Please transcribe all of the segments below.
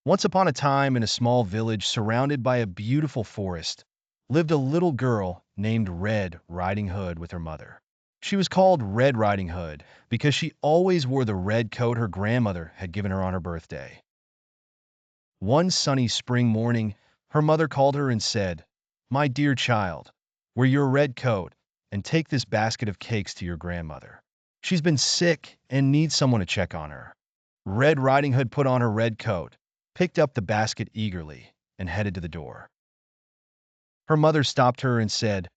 Once upon a time, in a small village surrounded by a beautiful forest, lived a little girl named Red Riding Hood with her mother. She was called Red Riding Hood because she always wore the red coat her grandmother had given her on her birthday. One sunny spring morning, her mother called her and said, "My dear child, wear your red coat and take this basket of cakes to your grandmother. She's been sick and needs someone to check on her." Red Riding Hood put on her red coat, picked up the basket eagerly, and headed to the door. Her mother stopped her and said,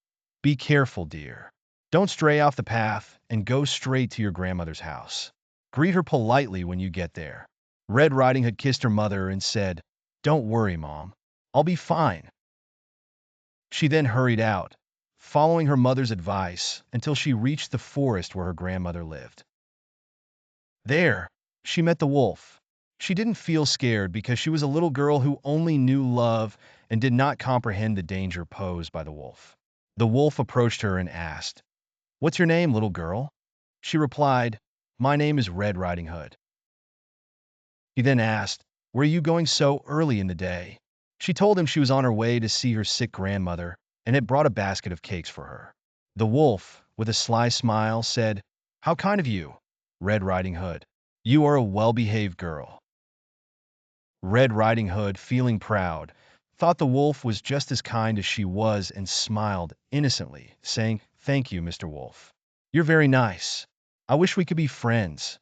"Be careful, dear. Don't stray off the path and go straight to your grandmother's house. Greet her politely when you get there." Red Riding Hood kissed her mother and said, "Don't worry, Mom. I'll be fine." She then hurried out, following her mother's advice until she reached the forest where her grandmother lived. There, she met the wolf. She didn't feel scared because she was a little girl who only knew love and did not comprehend the danger posed by the wolf. The wolf approached her and asked, "What's your name, little girl?" She replied, "My name is Red Riding Hood." He then asked, "Where are you going so early in the day?" She told him she was on her way to see her sick grandmother and had brought a basket of cakes for her. The wolf, with a sly smile, said, "How kind of you, Red Riding Hood. You are a well-behaved girl." Red Riding Hood, feeling proud, thought the wolf was just as kind as she was and smiled innocently, saying, "Thank you, Mr. Wolf. You're very nice. I wish we could be friends."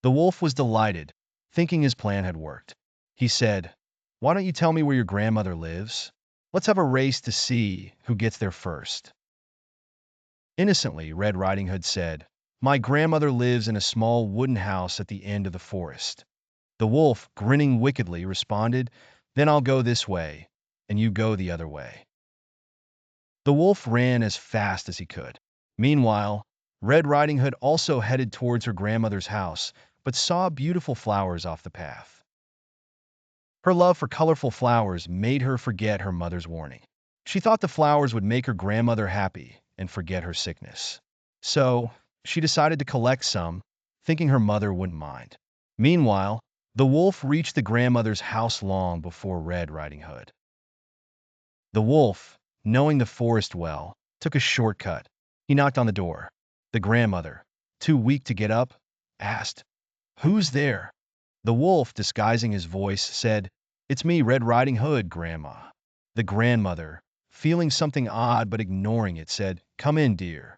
The wolf was delighted, thinking his plan had worked. He said, "Why don't you tell me where your grandmother lives? Let's have a race to see who gets there first." Innocently, Red Riding Hood said, "My grandmother lives in a small wooden house at the end of the forest." The wolf, grinning wickedly, responded, "Then I'll go this way, and you go the other way." The wolf ran as fast as he could. Meanwhile, Red Riding Hood also headed towards her grandmother's house, but saw beautiful flowers off the path. Her love for colorful flowers made her forget her mother's warning. She thought the flowers would make her grandmother happy and forget her sickness. So, she decided to collect some, thinking her mother wouldn't mind. Meanwhile, the wolf reached the grandmother's house long before Red Riding Hood. The wolf, knowing the forest well, took a shortcut. He knocked on the door. The grandmother, too weak to get up, asked, "Who's there?" The wolf, disguising his voice, said, "It's me, Red Riding Hood, Grandma." The grandmother, feeling something odd but ignoring it, said, "Come in, dear."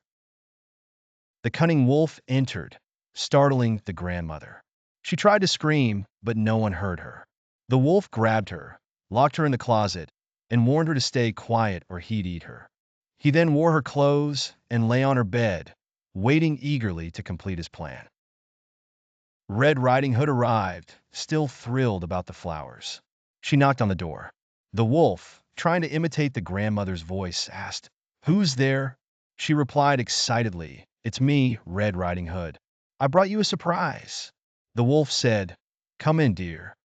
The cunning wolf entered, startling the grandmother. She tried to scream, but no one heard her. The wolf grabbed her, locked her in the closet, and warned her to stay quiet or he'd eat her. He then wore her clothes and lay on her bed, waiting eagerly to complete his plan. Red Riding Hood arrived, still thrilled about the flowers. She knocked on the door. The wolf, trying to imitate the grandmother's voice, asked, "Who's there?" She replied excitedly, "It's me, Red Riding Hood. I brought you a surprise." The wolf said, "Come in, dear."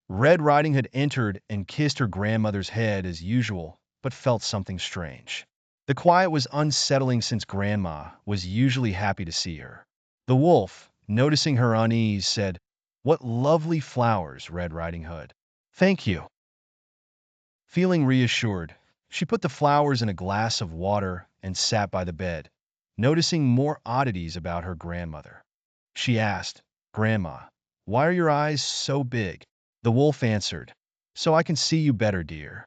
Red Riding Hood entered and kissed her grandmother's head as usual, but felt something strange. The quiet was unsettling since Grandma was usually happy to see her. The wolf, noticing her unease, said, "What lovely flowers, Red Riding Hood." "Thank you." Feeling reassured, she put the flowers in a glass of water and sat by the bed, noticing more oddities about her grandmother. She asked, "Grandma, why are your eyes so big?" The wolf answered, "So I can see you better, dear."